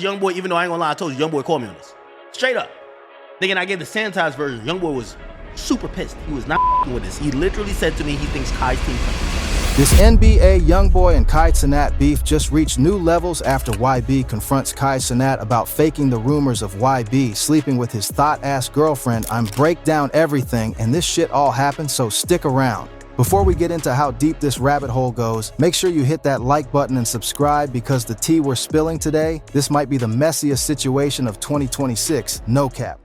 Youngboy, even though I ain't gonna lie, I told you, Youngboy called me on this. Straight up. Thinking I gave the sanitized version. Youngboy was super pissed. He was not with this. He literally said to me he thinks Kai's team sucks. This NBA Youngboy and Kai Cenat beef just reached new levels after YB confronts Kai Cenat about faking the rumors of YB sleeping with his thought-ass girlfriend. I'm break down everything, and this shit all happened, so stick around. Before we get into how deep this rabbit hole goes, make sure you hit that like button and subscribe because the tea we're spilling today, this might be the messiest situation of 2026, no cap.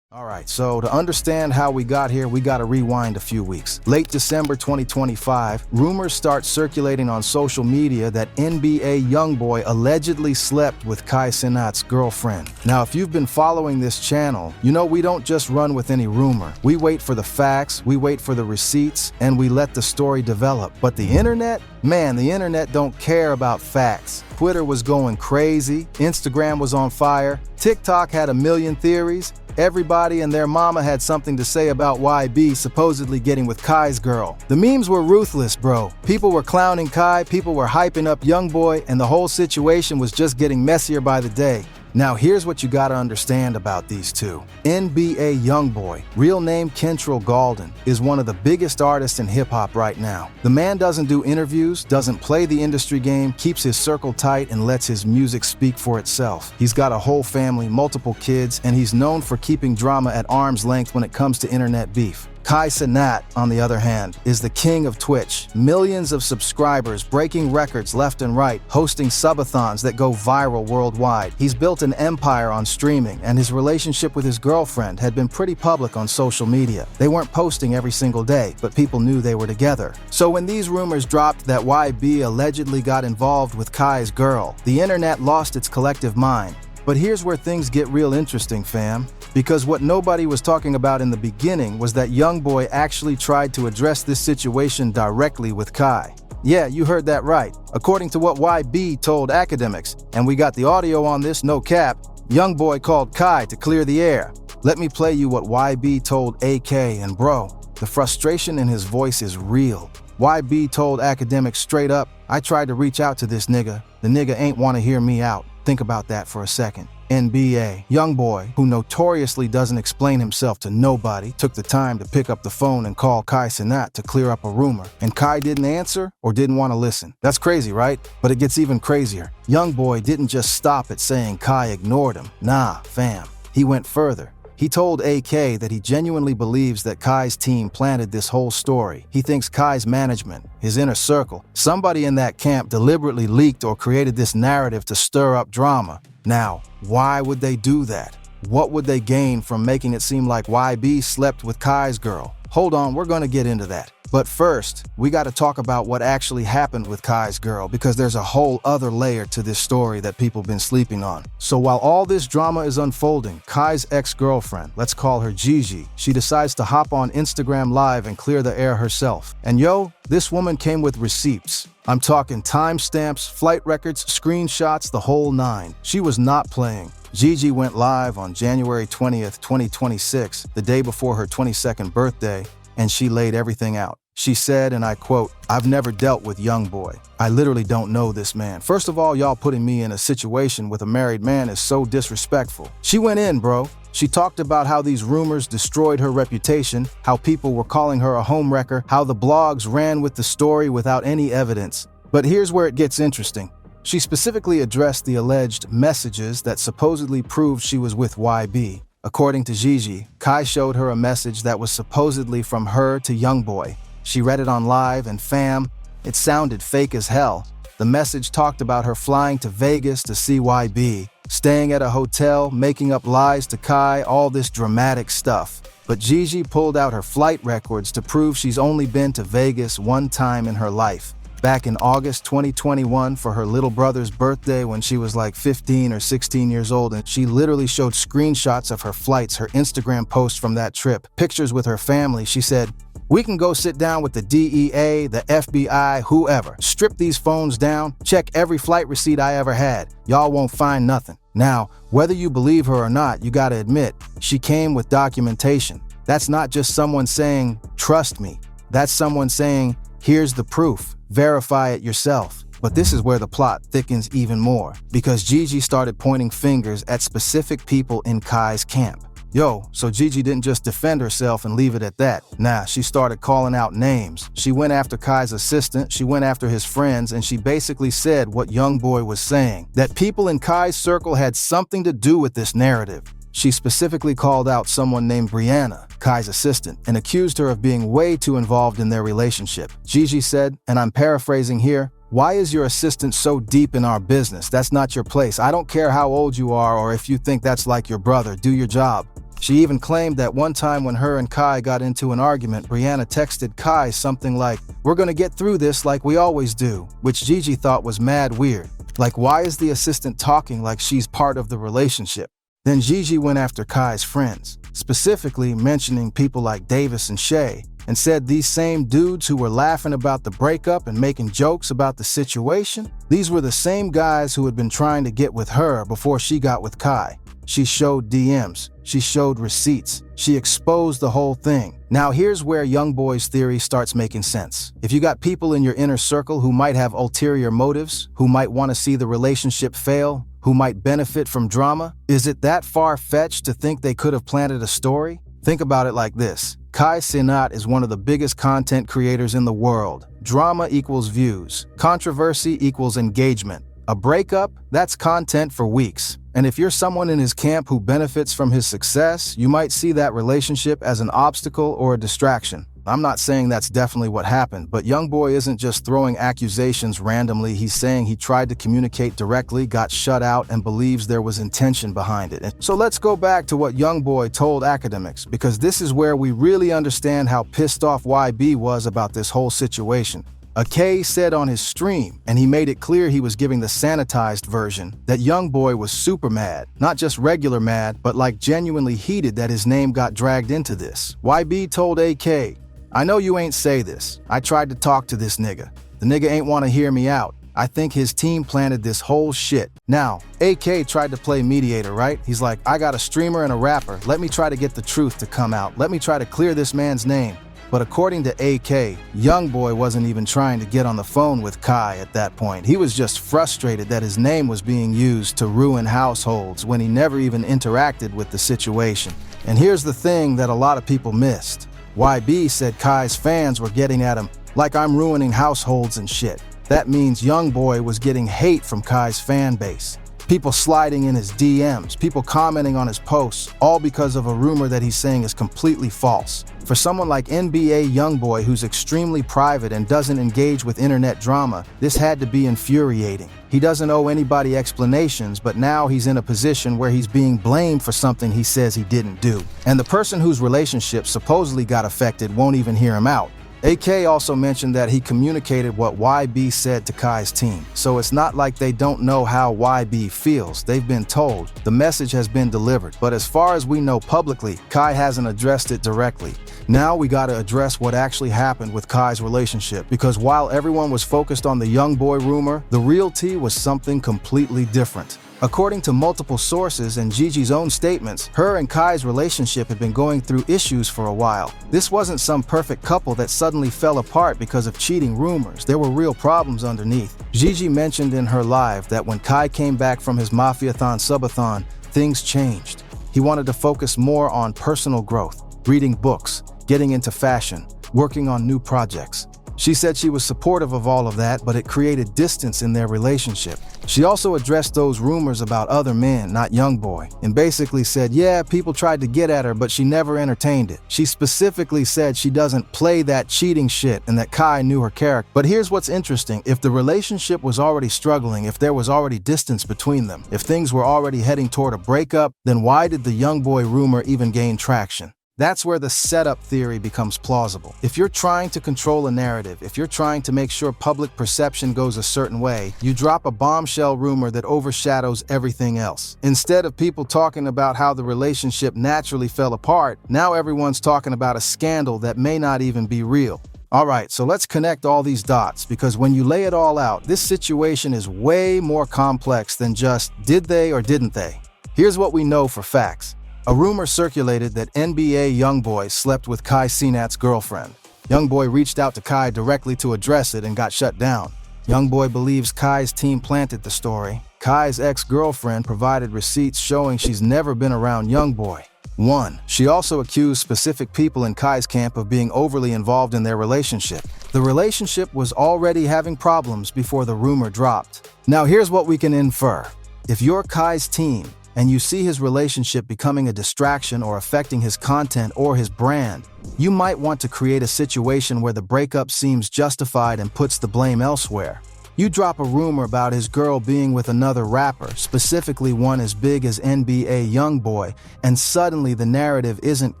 Alright, so to understand how we got here, we gotta rewind a few weeks. Late December 2025, rumors start circulating on social media that NBA Youngboy allegedly slept with Kai Cenat's girlfriend. Now, if you've been following this channel, you know we don't just run with any rumor. We wait for the facts, we wait for the receipts, and we let the story develop. But the internet? Man, the internet don't care about facts. Twitter was going crazy, Instagram was on fire, TikTok had a million theories. Everybody and their mama had something to say about YB supposedly getting with Kai's girl. The memes were ruthless, bro. People were clowning Kai, people were hyping up Youngboy, and the whole situation was just getting messier by the day. Now here's what you gotta understand about these two. NBA Youngboy, real name Kentrell Gaulden, is one of the biggest artists in hip-hop right now. The man doesn't do interviews, doesn't play the industry game, keeps his circle tight, and lets his music speak for itself. He's got a whole family, multiple kids, and he's known for keeping drama at arm's length when it comes to internet beef. Kai Cenat, on the other hand, is the king of Twitch. Millions of subscribers, breaking records left and right, hosting subathons that go viral worldwide. He's built an empire on streaming, and his relationship with his girlfriend had been pretty public on social media. They weren't posting every single day, but people knew they were together. So when these rumors dropped that YB allegedly got involved with Kai's girl, the internet lost its collective mind. But here's where things get real interesting, fam. Because what nobody was talking about in the beginning was that Youngboy actually tried to address this situation directly with Kai. Yeah, you heard that right. According to what YB told Akademiks, and we got the audio on this, no cap, Youngboy called Kai to clear the air. Let me play you what YB told AK, and bro, the frustration in his voice is real. YB told Akademiks straight up, I tried to reach out to this nigga. The nigga ain't wanna hear me out. Think about that for a second. NBA Youngboy, who notoriously doesn't explain himself to nobody, took the time to pick up the phone and call Kai Cenat to clear up a rumor. And Kai didn't answer or didn't want to listen. That's crazy, right? But it gets even crazier. Youngboy didn't just stop at saying Kai ignored him. Nah, fam. He went further. He told AK that he genuinely believes that Kai's team planted this whole story. He thinks Kai's management, his inner circle, somebody in that camp deliberately leaked or created this narrative to stir up drama. Now, why would they do that? What would they gain from making it seem like YB slept with Kai's girl? Hold on, we're gonna get into that. But first, we gotta talk about what actually happened with Kai's girl because there's a whole other layer to this story that people been sleeping on. So while all this drama is unfolding, Kai's ex-girlfriend, let's call her Gigi, she decides to hop on Instagram Live and clear the air herself. And yo, this woman came with receipts. I'm talking timestamps, flight records, screenshots, the whole nine. She was not playing. Gigi went live on January 20th, 2026, the day before her 22nd birthday, and she laid everything out. She said, and I quote, I've never dealt with Youngboy. I literally don't know this man. First of all, y'all putting me in a situation with a married man is so disrespectful. She went in, bro. She talked about how these rumors destroyed her reputation, how people were calling her a homewrecker, how the blogs ran with the story without any evidence. But here's where it gets interesting. She specifically addressed the alleged messages that supposedly proved she was with YB. According to Gigi, Kai showed her a message that was supposedly from her to Youngboy. She read it on live, and fam, it sounded fake as hell. The message talked about her flying to Vegas to see YB, staying at a hotel, making up lies to Kai, all this dramatic stuff. But Gigi pulled out her flight records to prove she's only been to Vegas one time in her life. Back in August 2021 for her little brother's birthday when she was like 15 or 16 years old, and she literally showed screenshots of her flights, her Instagram posts from that trip, pictures with her family. She said, we can go sit down with the DEA, the FBI, whoever. Strip these phones down, check every flight receipt I ever had. Y'all won't find nothing. Now, whether you believe her or not, you gotta admit, she came with documentation. That's not just someone saying, trust me. That's someone saying, here's the proof. Verify it yourself. But this is where the plot thickens even more, because Gigi started pointing fingers at specific people in Kai's camp. Yo, so Gigi didn't just defend herself and leave it at that. Nah, she started calling out names. She went after Kai's assistant, she went after his friends, and she basically said what Youngboy was saying, that people in Kai's circle had something to do with this narrative. She specifically called out someone named Brianna, Kai's assistant, and accused her of being way too involved in their relationship. Gigi said, and I'm paraphrasing here, "Why is your assistant so deep in our business? That's not your place. I don't care how old you are or if you think that's like your brother. Do your job." She even claimed that one time when her and Kai got into an argument, Brianna texted Kai something like, "We're gonna get through this like we always do," which Gigi thought was mad weird. Like, why is the assistant talking like she's part of the relationship? Then Gigi went after Kai's friends, specifically mentioning people like Davis and Shay, and said these same dudes who were laughing about the breakup and making jokes about the situation, these were the same guys who had been trying to get with her before she got with Kai. She showed DMs, she showed receipts, she exposed the whole thing. Now here's where Youngboy's theory starts making sense. If you got people in your inner circle who might have ulterior motives, who might want to see the relationship fail, who might benefit from drama, is it that far-fetched to think they could have planted a story? Think about it like this. Kai Cenat is one of the biggest content creators in the world. Drama equals views. Controversy equals engagement. A breakup, that's content for weeks. And if you're someone in his camp who benefits from his success, you might see that relationship as an obstacle or a distraction. I'm not saying that's definitely what happened, but Youngboy isn't just throwing accusations randomly. He's saying he tried to communicate directly, got shut out, and believes there was intention behind it. So let's go back to what Youngboy told Akademiks, because this is where we really understand how pissed off YB was about this whole situation. Akay said on his stream, and he made it clear he was giving the sanitized version, that Youngboy was super mad. Not just regular mad, but like genuinely heated that his name got dragged into this. YB told AK, "I know you ain't say this. I tried to talk to this nigga. The nigga ain't want to hear me out. I think his team planted this whole shit." Now, AK tried to play mediator, right? He's like, "I got a streamer and a rapper. Let me try to get the truth to come out. Let me try to clear this man's name." But according to AK, Youngboy wasn't even trying to get on the phone with Kai at that point. He was just frustrated that his name was being used to ruin households when he never even interacted with the situation. And here's the thing that a lot of people missed. YB said Kai's fans were getting at him like I'm ruining households and shit. That means Youngboy was getting hate from Kai's fan base. People sliding in his DMs, people commenting on his posts, all because of a rumor that he's saying is completely false. For someone like NBA Youngboy, who's extremely private and doesn't engage with internet drama, this had to be infuriating. He doesn't owe anybody explanations, but now he's in a position where he's being blamed for something he says he didn't do. And the person whose relationship supposedly got affected won't even hear him out. AK also mentioned that he communicated what YB said to Kai's team. So it's not like they don't know how YB feels. They've been told. The message has been delivered. But as far as we know publicly, Kai hasn't addressed it directly. Now we gotta address what actually happened with Kai's relationship, because while everyone was focused on the Youngboy rumor, the real tea was something completely different. According to multiple sources and Gigi's own statements, her and Kai's relationship had been going through issues for a while. This wasn't some perfect couple that suddenly fell apart because of cheating rumors. There were real problems underneath. Gigi mentioned in her live that when Kai came back from his Mafiathon subathon, things changed. He wanted to focus more on personal growth, reading books, getting into fashion, working on new projects. She said she was supportive of all of that, but it created distance in their relationship. She also addressed those rumors about other men, not Youngboy, and basically said, yeah, people tried to get at her, but she never entertained it. She specifically said she doesn't play that cheating shit and that Kai knew her character. But here's what's interesting. If the relationship was already struggling, if there was already distance between them, if things were already heading toward a breakup, then why did the Youngboy rumor even gain traction? That's where the setup theory becomes plausible. If you're trying to control a narrative, if you're trying to make sure public perception goes a certain way, you drop a bombshell rumor that overshadows everything else. Instead of people talking about how the relationship naturally fell apart, now everyone's talking about a scandal that may not even be real. Alright, so let's connect all these dots, because when you lay it all out, this situation is way more complex than just did they or didn't they. Here's what we know for facts. A rumor circulated that NBA Youngboy slept with Kai Cenat's girlfriend. Youngboy reached out to Kai directly to address it and got shut down. Youngboy believes Kai's team planted the story. Kai's ex-girlfriend provided receipts showing she's never been around Youngboy. 1. She also accused specific people in Kai's camp of being overly involved in their relationship. The relationship was already having problems before the rumor dropped. Now here's what we can infer. If you're Kai's team, and you see his relationship becoming a distraction or affecting his content or his brand, you might want to create a situation where the breakup seems justified and puts the blame elsewhere. You drop a rumor about his girl being with another rapper, specifically one as big as NBA Youngboy, and suddenly the narrative isn't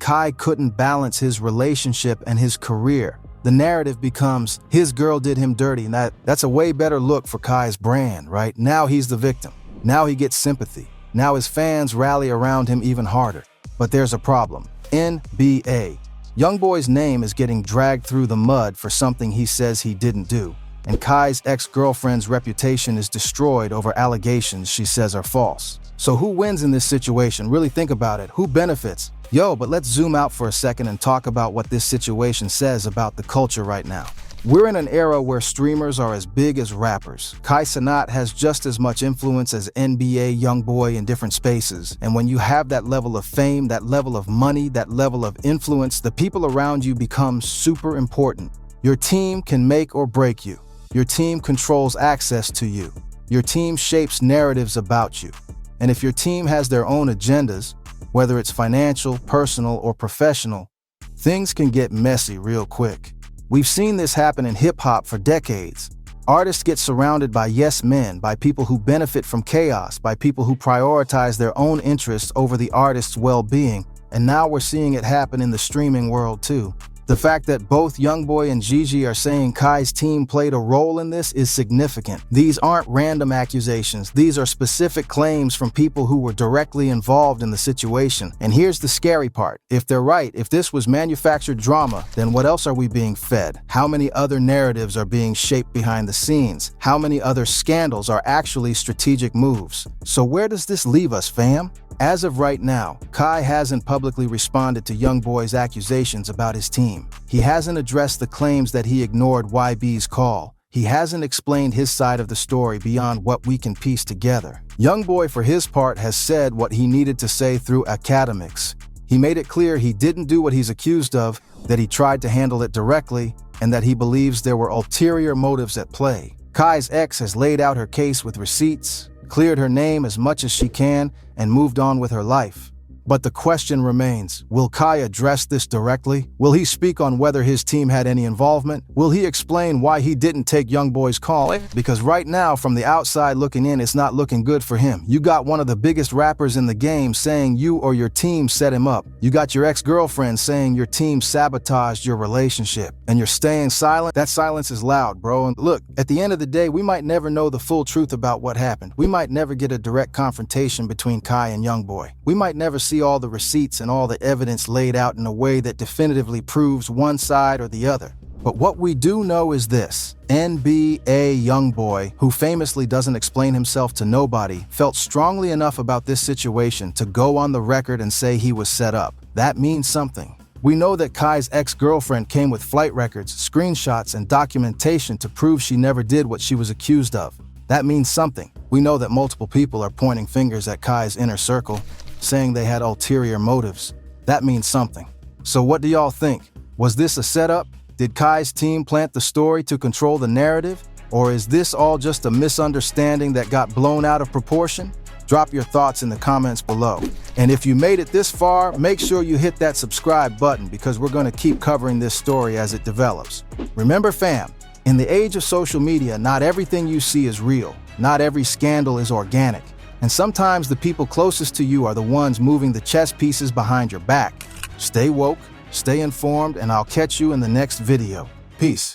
Kai couldn't balance his relationship and his career. The narrative becomes, his girl did him dirty, and that's a way better look for Kai's brand, right? Now he's the victim. Now he gets sympathy. Now his fans rally around him even harder. But there's a problem. NBA. Youngboy's name is getting dragged through the mud for something he says he didn't do. And Kai's ex-girlfriend's reputation is destroyed over allegations she says are false. So who wins in this situation? Really think about it. Who benefits? But let's zoom out for a second and talk about what this situation says about the culture right now. We're in an era where streamers are as big as rappers. Kai Cenat has just as much influence as NBA Youngboy in different spaces. And when you have that level of fame, that level of money, that level of influence, the people around you become super important. Your team can make or break you. Your team controls access to you. Your team shapes narratives about you. And if your team has their own agendas, whether it's financial, personal, or professional, things can get messy real quick. We've seen this happen in hip-hop for decades. Artists get surrounded by yes men, by people who benefit from chaos, by people who prioritize their own interests over the artist's well-being, and now we're seeing it happen in the streaming world too. The fact that both Youngboy and Gigi are saying Kai's team played a role in this is significant. These aren't random accusations. These are specific claims from people who were directly involved in the situation. And here's the scary part. If they're right, if this was manufactured drama, then what else are we being fed? How many other narratives are being shaped behind the scenes? How many other scandals are actually strategic moves? So where does this leave us, fam? As of right now, Kai hasn't publicly responded to Youngboy's accusations about his team. He hasn't addressed the claims that he ignored YB's call. He hasn't explained his side of the story beyond what we can piece together. Youngboy, for his part, has said what he needed to say through Akademiks. He made it clear he didn't do what he's accused of, that he tried to handle it directly, and that he believes there were ulterior motives at play. Kai's ex has laid out her case with receipts, cleared her name as much as she can, and moved on with her life. But the question remains, will Kai address this directly? Will he speak on whether his team had any involvement? Will he explain why he didn't take Youngboy's call? Because right now, from the outside looking in, it's not looking good for him. You got one of the biggest rappers in the game saying you or your team set him up. You got your ex-girlfriend saying your team sabotaged your relationship. And you're staying silent? That silence is loud, bro. And look, at the end of the day, we might never know the full truth about what happened. We might never get a direct confrontation between Kai and Youngboy. We might never see all the receipts and all the evidence laid out in a way that definitively proves one side or the other. But what we do know is this: NBA Youngboy, who famously doesn't explain himself to nobody, felt strongly enough about this situation to go on the record and say he was set up. That means something. We know that Kai's ex-girlfriend came with flight records, screenshots, and documentation to prove she never did what she was accused of. That means something. We know that multiple people are pointing fingers at Kai's inner circle, saying they had ulterior motives. That means something. So what do y'all think? Was this a setup? Did Kai's team plant the story to control the narrative? Or is this all just a misunderstanding that got blown out of proportion? Drop your thoughts in the comments below. And if you made it this far, make sure you hit that subscribe button, because we're going to keep covering this story as it develops. Remember, fam, in the age of social media, not everything you see is real. Not every scandal is organic. And sometimes the people closest to you are the ones moving the chess pieces behind your back. Stay woke, stay informed, and I'll catch you in the next video. Peace.